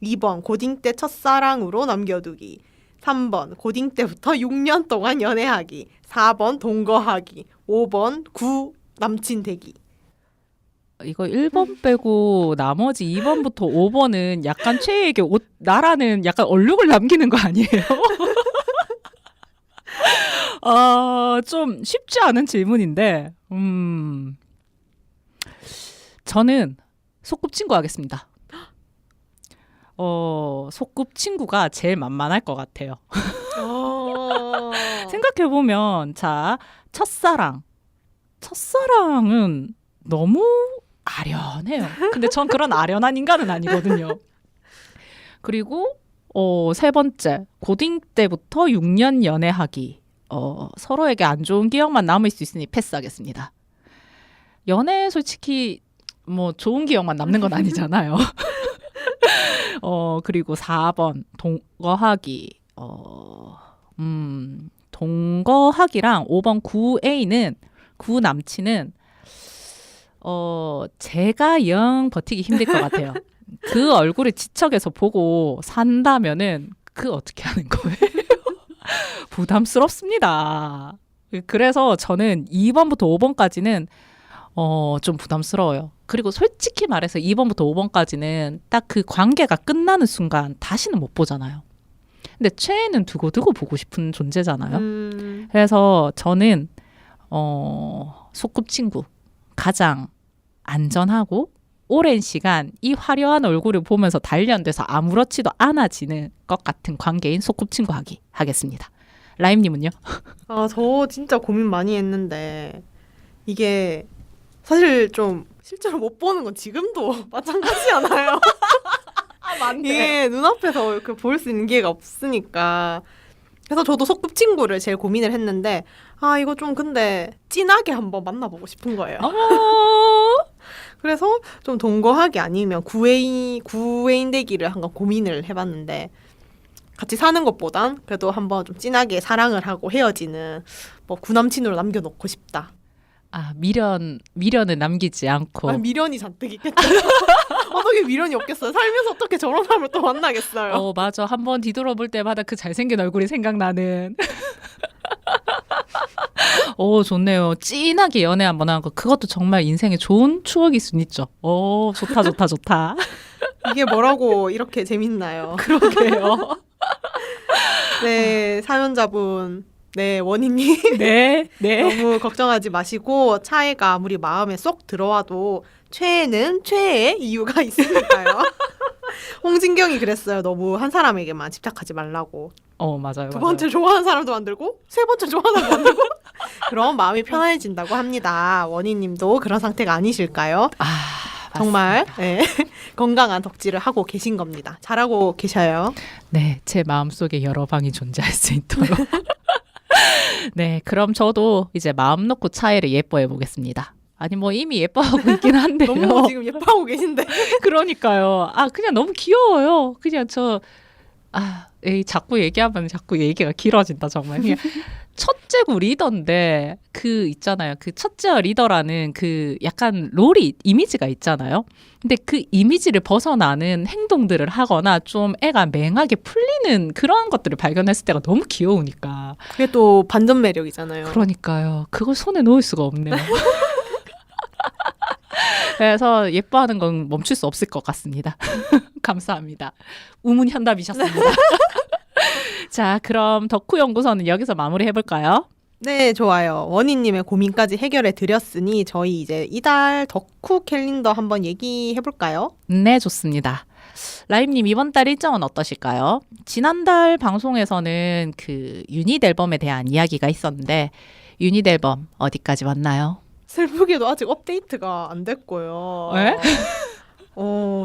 2번 고딩 때 첫사랑으로 남겨두기, 3번 고딩 때부터 6년 동안 연애하기, 4번 동거하기, 5번 구 남친 되기. 이거 1번 빼고 나머지 2번부터 5번은 약간 최애에게 나라는 약간 얼룩을 남기는 거 아니에요? 좀 쉽지 않은 질문인데 저는 소꿉친구 하겠습니다. 소꿉친구가 제일 만만할 것 같아요. 생각해보면 자, 첫사랑은 너무 아련해요. 근데 전 그런 아련한 인간은 아니거든요. 그리고 세 번째, 고딩 때부터 6년 연애하기. 서로에게 안 좋은 기억만 남을 수 있으니 패스하겠습니다. 연애 솔직히 뭐 좋은 기억만 남는 건 아니잖아요. 그리고 4번 동거하기. 동거하기랑 5번 구 남친은 제가 영 버티기 힘들 것 같아요. 그 얼굴을 지척에서 보고 산다면은 어떻게 하는 거예요? 부담스럽습니다. 그래서 저는 2번부터 5번까지는 좀 부담스러워요. 그리고 솔직히 말해서 2번부터 5번까지는 딱 그 관계가 끝나는 순간 다시는 못 보잖아요. 근데 최애는 두고두고 보고 싶은 존재잖아요. 그래서 저는 소꿉친구 가장 안전하고 오랜 시간 이 화려한 얼굴을 보면서 단련돼서 아무렇지도 않아지는 것 같은 관계인 소꿉친구 하겠습니다. 라임님은요? 저 진짜 고민 많이 했는데 이게 사실 좀 실제로 못 보는 건 지금도 마찬가지 않아요? 맞네. 이게 눈앞에서 이렇게 볼 수 있는 기회가 없으니까. 그래서 저도 소꿉친구를 제일 고민을 했는데 이거 좀 근데 진하게 한번 만나보고 싶은 거예요. 그래서 좀 동거하기 아니면 구애인 되기를 한번 고민을 해봤는데 같이 사는 것보단 그래도 한번 좀 진하게 사랑을 하고 헤어지는 뭐 구남친으로 남겨놓고 싶다. 미련은 남기지 않고. 미련이 잔뜩 있겠죠. 어떻게 미련이 없겠어요. 살면서 어떻게 저런 사람을 또 만나겠어요. 맞아. 한번 뒤돌아볼 때마다 그 잘생긴 얼굴이 생각나는. 좋네요. 진하게 연애 한번 하는 거. 그것도 정말 인생에 좋은 추억일 수는 있죠. 좋다. 이게 뭐라고 이렇게 재밌나요? 그러게요. 네, 사연자분. 네, 원희님. 네. 너무 걱정하지 마시고 차이가 아무리 마음에 쏙 들어와도 최애는 최애의 이유가 있으니까요. 홍진경이 그랬어요. 너무 한 사람에게만 집착하지 말라고. 맞아요. 두 번째 좋아하는 사람도 만들고 세 번째 좋아하는 사람도 만들고 그럼 마음이 편안해진다고 합니다. 원희님도 그런 상태가 아니실까요? 정말 네, 건강한 덕질을 하고 계신 겁니다. 잘하고 계셔요. 네, 제 마음속에 여러 방이 존재할 수 있도록. 네, 그럼 저도 이제 마음 놓고 차이를 예뻐해 보겠습니다. 아니 뭐 이미 예뻐하고 있긴 한데요. 너무 지금 예뻐하고 계신데. 그러니까요. 그냥 너무 귀여워요. 그냥 자꾸 얘기하면 자꾸 얘기가 길어진다 정말. 그냥 첫째고 리더인데 그 있잖아요. 그 첫째와 리더라는 그 약간 롤이 이미지가 있잖아요. 근데 그 이미지를 벗어나는 행동들을 하거나 좀 애가 맹하게 풀리는 그런 것들을 발견했을 때가 너무 귀여우니까. 그게 또 반전 매력이잖아요. 그러니까요. 그걸 손에 놓을 수가 없네요. 그래서 예뻐하는 건 멈출 수 없을 것 같습니다. 감사합니다. 우문현답이셨습니다. 자, 그럼 덕후연구소는 여기서 마무리해볼까요? 네, 좋아요. 원희님의 고민까지 해결해 드렸으니 저희 이제 이달 덕후 캘린더 한번 얘기해 볼까요? 네, 좋습니다. 라임님 이번 달 일정은 어떠실까요? 지난달 방송에서는 그 유닛 앨범에 대한 이야기가 있었는데 유닛 앨범 어디까지 왔나요? 슬프게도 아직 업데이트가 안 됐고요. 에?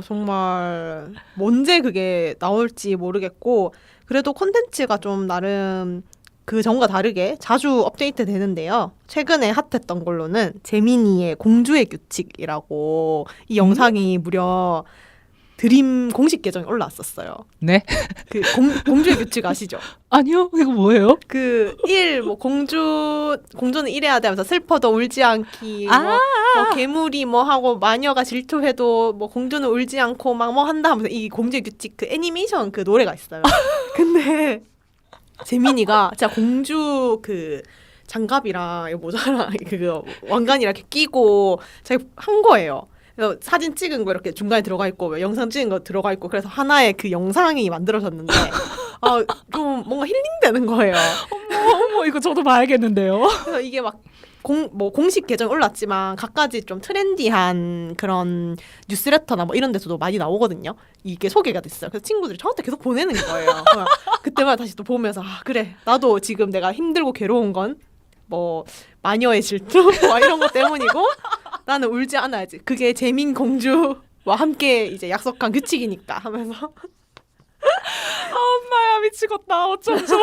정말 언제 그게 나올지 모르겠고 그래도 콘텐츠가 좀 나름 그 전과 다르게 자주 업데이트 되는데요. 최근에 핫했던 걸로는 재민이의 공주의 규칙이라고 이 영상이 무려 드림 공식 계정에 올라왔었어요. 네? 그 공주의 규칙 아시죠? 아니요, 이거 뭐예요? 뭐 공주는 이래야 돼 하면서 슬퍼도 울지 않기, 뭐 괴물이 뭐 하고 마녀가 질투해도 뭐 공주는 울지 않고 막 뭐 한다 하면서 이 공주의 규칙 그 애니메이션 그 노래가 있어요. 근데 재민이가 진짜 공주 그 장갑이랑 이거 모자랑 그 왕관이랑 이렇게 끼고 자기 한 거예요. 그래서 사진 찍은 거 이렇게 중간에 들어가 있고 영상 찍은 거 들어가 있고 그래서 하나의 그 영상이 만들어졌는데 좀 뭔가 힐링되는 거예요. 어머, 이거 저도 봐야겠는데요. 그래서 이게 막 공식 계정 올랐지만 각가지 좀 트렌디한 그런 뉴스레터나 뭐 이런 데서도 많이 나오거든요. 이게 소개가 됐어요. 그래서 친구들이 저한테 계속 보내는 거예요. 그때마다 다시 또 보면서 그래 나도 지금 내가 힘들고 괴로운 건 뭐 마녀의 질투 뭐 이런 것 때문이고 나는 울지 않아야지. 그게 재민 공주와 함께 이제 약속한 규칙이니까 하면서 엄마야 미치겠다. 어쩌죠?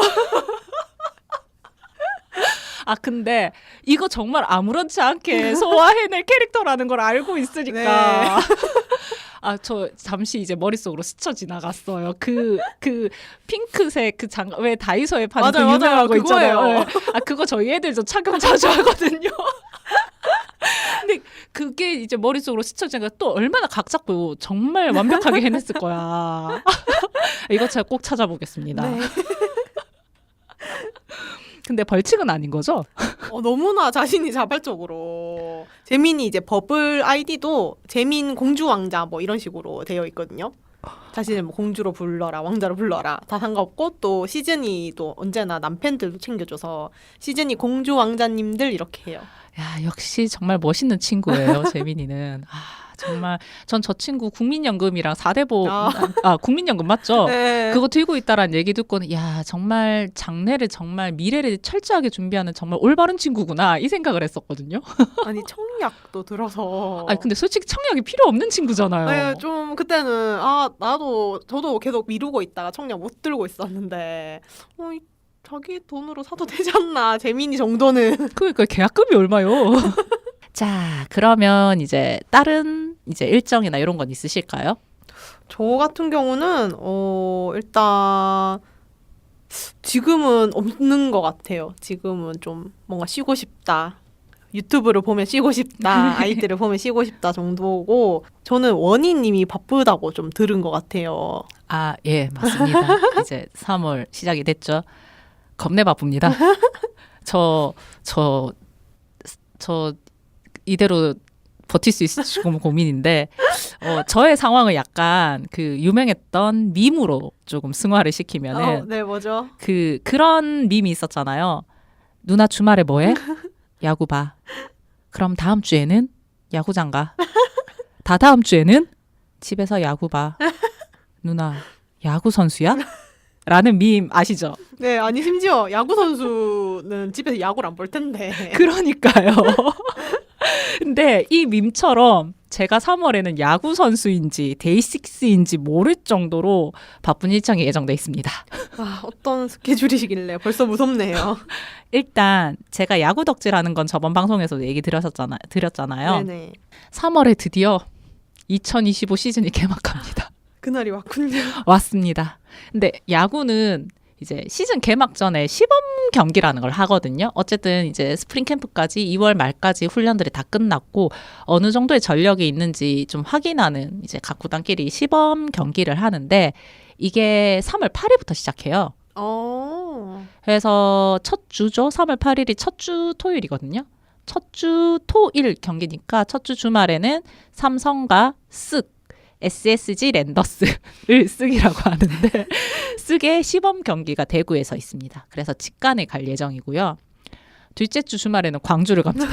근데 이거 정말 아무렇지 않게 소화해낼 캐릭터라는 걸 알고 있으니까. 네. 저 잠시 이제 머릿속으로 스쳐 지나갔어요. 그 핑크색 그 장갑 왜 다이소에 파는 맞아요, 그 유명한 거 있잖아요. 그거예요. 네. 그거 저희 애들도 착용 자주 하거든요. 근데 그게 이제 머릿속으로 스쳐 지나가 또 얼마나 각 잡고 정말 완벽하게 해냈을 거야. 이거 제가 꼭 찾아보겠습니다. 네. 근데 벌칙은 아닌 거죠? 너무나 자신이 자발적으로 재민이 이제 버블 아이디도 재민 공주 왕자 뭐 이런 식으로 되어 있거든요. 자신을 뭐 공주로 불러라 왕자로 불러라 다 상관없고 또 시즈니도 언제나 남편들도 챙겨줘서 시즈니 공주 왕자님들 이렇게 해요. 야, 역시 정말 멋있는 친구예요. 재민이는. 정말 전 저 친구 국민연금이랑 4대보 아. 국민연금 맞죠? 네. 그거 들고 있다라는 얘기 듣고는 야 정말 장래를 정말 미래를 철저하게 준비하는 정말 올바른 친구구나 이 생각을 했었거든요. 아니 청약도 들어서. 아니 근데 솔직히 청약이 필요 없는 친구잖아요. 네, 좀 그때는 저도 계속 미루고 있다가 청약 못 들고 있었는데 자기 돈으로 사도 되지 않나 재민이 정도는. 그러니까 계약금이 얼마요? 자 그러면 이제 다른 이제 일정이나 이런 건 있으실까요? 저 같은 경우는 일단 지금은 없는 것 같아요. 지금은 좀 뭔가 쉬고 싶다. 유튜브를 보면 쉬고 싶다. 아이들을 보면 쉬고 싶다 정도고 저는 원희님이 바쁘다고 좀 들은 것 같아요. 아, 예, 맞습니다. 이제 3월 시작이 됐죠. 겁내 바쁩니다. 저 이대로 버틸 수 있을지 고민인데, 저의 상황을 약간 그 유명했던 밈으로 조금 승화를 시키면은, 네, 뭐죠? 그런 밈이 있었잖아요. 누나 주말에 뭐해? 야구 봐. 그럼 다음 주에는 야구장 가. 다다음 주에는 집에서 야구 봐. 누나 야구 선수야? 라는 밈 아시죠? 네, 아니 심지어 야구 선수는 집에서 야구를 안 볼 텐데. 그러니까요. 근데 이 밈처럼 제가 3월에는 야구 선수인지 데이식스인지 모를 정도로 바쁜 일정이 예정돼 있습니다. 어떤 스케줄이시길래 벌써 무섭네요. 일단 제가 야구 덕질하는 건 저번 방송에서도 얘기 드렸잖아요. 네네. 3월에 드디어 2025 시즌이 개막합니다. 그날이 왔군요. 왔습니다. 근데 야구는 이제 시즌 개막 전에 시범 경기라는 걸 하거든요. 어쨌든 이제 스프링 캠프까지 2월 말까지 훈련들이 다 끝났고 어느 정도의 전력이 있는지 좀 확인하는 이제 각 구단끼리 시범 경기를 하는데 이게 3월 8일부터 시작해요. 그래서 첫 주죠. 3월 8일이 첫 주 토요일이거든요. 첫 주 토일 경기니까 첫 주 주말에는 삼성과 쓱 SSG 랜더스를 쓱이라고 하는데 쓱의 시범 경기가 대구에서 있습니다. 그래서 직관에 갈 예정이고요. 둘째 주 주말에는 광주를 갑니다.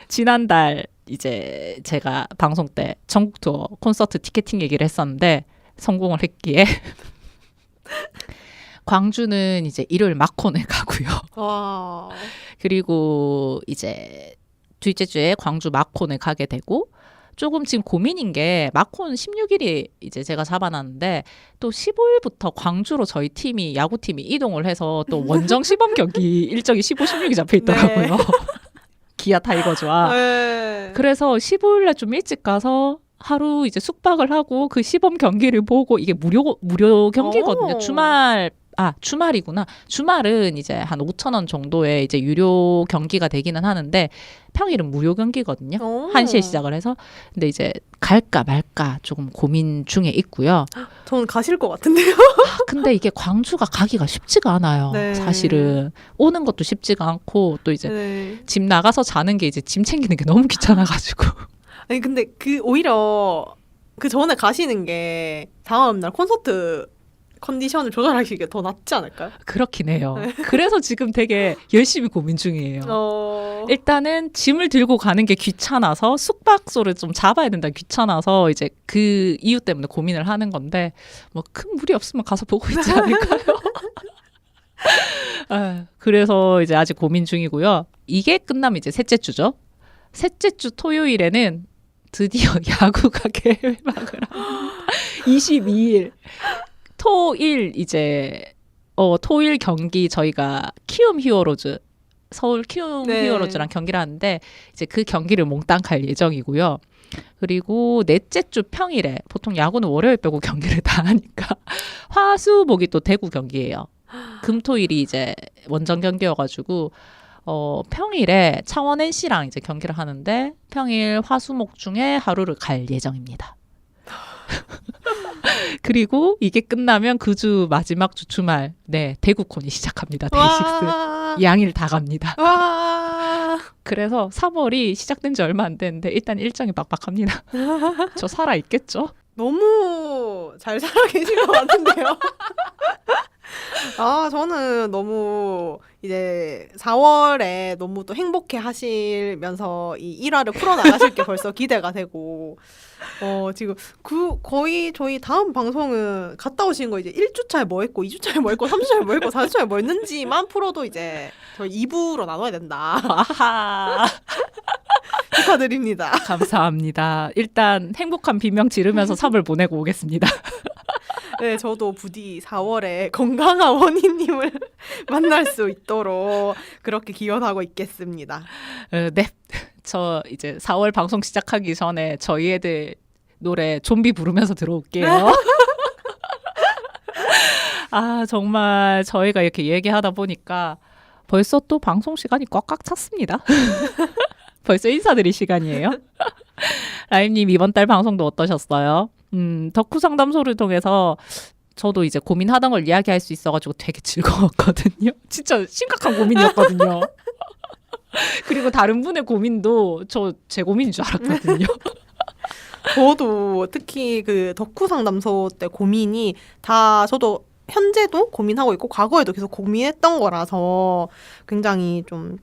지난달 이제 제가 방송 때 전국 투어 콘서트 티켓팅 얘기를 했었는데 성공을 했기에 광주는 이제 일요일 마콘을 가고요. 와. 그리고 이제 둘째 주에 광주 마콘을 가게 되고 조금 지금 고민인 게 마콘 16일이 이제 제가 잡아놨는데 또 15일부터 광주로 저희 팀이 야구팀이 이동을 해서 또 원정 시범 경기 일정이 15, 16이 잡혀 있더라고요. 네. 기아 타이거즈와. 네. 그래서 15일날 좀 일찍 가서 하루 이제 숙박을 하고 그 시범 경기를 보고 이게 무료 경기거든요. 주말이구나. 주말은 이제 한 5,000원 정도의 이제 유료 경기가 되기는 하는데 평일은 무료 경기거든요. 1시에 시작을 해서. 근데 이제 갈까 말까 조금 고민 중에 있고요. 저는 가실 것 같은데요. 근데 이게 광주가 가기가 쉽지가 않아요. 네. 사실은 오는 것도 쉽지가 않고 또 이제 네. 집 나가서 자는 게 이제 짐 챙기는 게 너무 귀찮아가지고. 아니 근데 오히려 그 전에 가시는 게 다음 날 콘서트 컨디션을 조절하시기에 더 낫지 않을까요? 그렇긴 해요. 그래서 지금 되게 열심히 고민 중이에요. 일단은 짐을 들고 가는 게 귀찮아서 숙박소를 좀 잡아야 된다 귀찮아서 이제 그 이유 때문에 고민을 하는 건데 뭐 큰 무리 없으면 가서 보고 있지 않을까요? 그래서 이제 아직 고민 중이고요. 이게 끝나면 이제 셋째 주죠. 셋째 주 토요일에는 드디어 야구가 개막을 합니다. 22일. 토일 이제 토일 경기 저희가 키움 히어로즈 서울 키움 히어로즈랑 경기를 하는데 이제 그 경기를 몽땅 갈 예정이고요. 그리고 넷째 주 평일에 보통 야구는 월요일 빼고 경기를 다 하니까 화수목이 또 대구 경기예요. 금토일이 이제 원정 경기여가지고 평일에 창원 NC랑 이제 경기를 하는데 평일 화수목 중에 하루를 갈 예정입니다. 그리고 이게 끝나면 그 주 마지막 주 주말 대구콘이 시작합니다. 데이식스 양일 다 갑니다. 그래서 3월이 시작된 지 얼마 안 됐는데 일단 일정이 빡빡합니다. 저 살아 있겠죠? 너무 잘 살아 계신 것 같은데요. 저는 너무 이제 4월에 너무 또 행복해 하시면서 이 1화를 풀어나가실 게 벌써 기대가 되고, 지금 거의 저희 다음 방송은 갔다 오신 거 이제 1주차에 뭐 했고, 2주차에 뭐 했고, 3주차에 뭐 했고, 4주차에 뭐 했는지만 풀어도 이제 저희 2부로 나눠야 된다. 아하. 축하드립니다. 감사합니다. 일단 행복한 비명 지르면서 3을 보내고 오겠습니다. 네, 저도 부디 4월에 건강한 원희님을 만날 수 있도록 그렇게 기원하고 있겠습니다. 네. 저 이제 4월 방송 시작하기 전에 저희 애들 노래 좀비 부르면서 들어올게요. 아, 정말 저희가 이렇게 얘기하다 보니까 벌써 또 방송 시간이 꽉꽉 찼습니다. 벌써 인사드릴 시간이에요. 라임님 이번 달 방송도 어떠셨어요? 덕후 상담소를 통해서 저도 이제 고민하던 걸 이야기할 수 있어가지고 되게 즐거웠거든요. 진짜 심각한 고민이었거든요. 그리고 다른 분의 고민도 제 고민인 줄 알았거든요. 저도 특히 그 덕후 상담소 때 고민이 다 저도 현재도 고민하고 있고 과거에도 계속 고민했던 거라서 굉장히 좀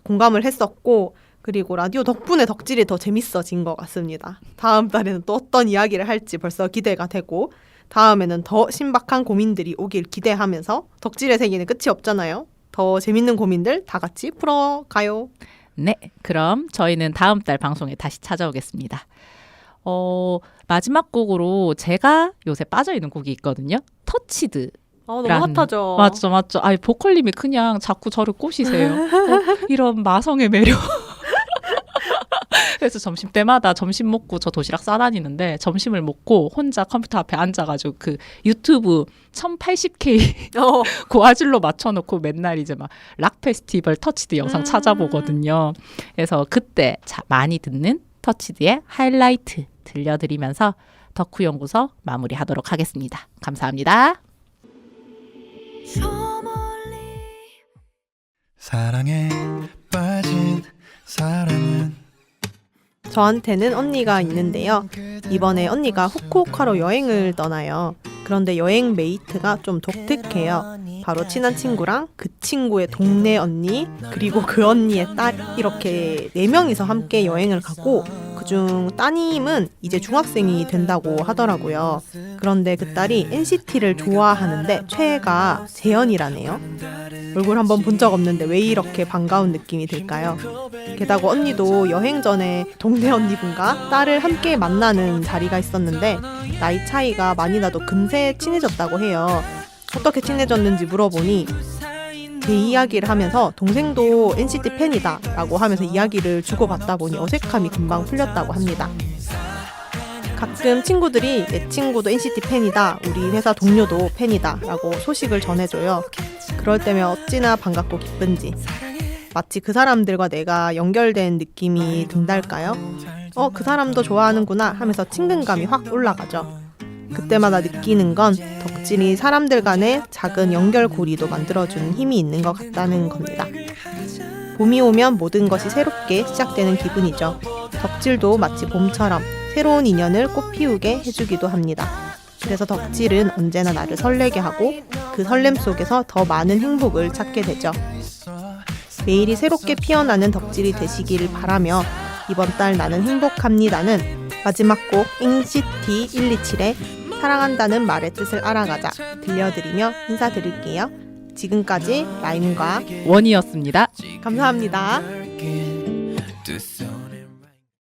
공감을 했었고, 그리고 라디오 덕분에 덕질이 더 재밌어진 것 같습니다. 다음 달에는 또 어떤 이야기를 할지 벌써 기대가 되고, 다음에는 더 신박한 고민들이 오길 기대하면서 덕질의 세계는 끝이 없잖아요. 더 재밌는 고민들 다 같이 풀어가요. 네, 그럼 저희는 다음 달 방송에 다시 찾아오겠습니다. 마지막 곡으로 제가 요새 빠져있는 곡이 있거든요. 터치드. 너무 핫하죠. 맞죠. 아니, 보컬님이 그냥 자꾸 저를 꼬시세요. 이런 마성의 매력. 그래서 점심때마다 점심 먹고 저 도시락 싸다니는데, 점심을 먹고 혼자 컴퓨터 앞에 앉아가지고 그 유튜브 1080K 고화질로 맞춰놓고 맨날 이제 막 락 페스티벌 터치드 영상 찾아보거든요. 그래서 그때 많이 듣는 터치드의 하이라이트 들려드리면서 덕후 연구소 마무리하도록 하겠습니다. 감사합니다. 사랑에 빠진 사람은 저한테는 언니가 있는데요. 이번에 언니가 후쿠오카로 여행을 떠나요. 그런데 여행 메이트가 좀 독특해요. 바로 친한 친구랑 그 친구의 동네 언니, 그리고 그 언니의 딸, 이렇게 4명이서 함께 여행을 가고, 그중 따님은 이제 중학생이 된다고 하더라고요. 그런데 그 딸이 NCT를 좋아하는데 최애가 재현이라네요. 얼굴 한번 본 적 없는데 왜 이렇게 반가운 느낌이 들까요? 게다가 언니도 여행 전에 동네 언니분과 딸을 함께 만나는 자리가 있었는데 나이 차이가 많이 나도 금세 친해졌다고 해요. 어떻게 친해졌는지 물어보니 제 이야기를 하면서 동생도 NCT 팬이다 라고 하면서 이야기를 주고받다 보니 어색함이 금방 풀렸다고 합니다. 가끔 친구들이 내 친구도 NCT 팬이다, 우리 회사 동료도 팬이다 라고 소식을 전해줘요. 그럴 때면 어찌나 반갑고 기쁜지, 마치 그 사람들과 내가 연결된 느낌이 든달까요? 그 사람도 좋아하는구나 하면서 친근감이 확 올라가죠. 그때마다 느끼는 건 덕질이 사람들 간의 작은 연결고리도 만들어주는 힘이 있는 것 같다는 겁니다. 봄이 오면 모든 것이 새롭게 시작되는 기분이죠. 덕질도 마치 봄처럼 새로운 인연을 꽃피우게 해주기도 합니다. 그래서 덕질은 언제나 나를 설레게 하고 그 설렘 속에서 더 많은 행복을 찾게 되죠. 매일이 새롭게 피어나는 덕질이 되시길 바라며 이번 달 나는 행복합니다는 마지막 곡 NCT 127의 사랑한다는 말의 뜻을 알아가자 들려드리며 인사드릴게요. 지금까지 라임과 원이었습니다. 감사합니다.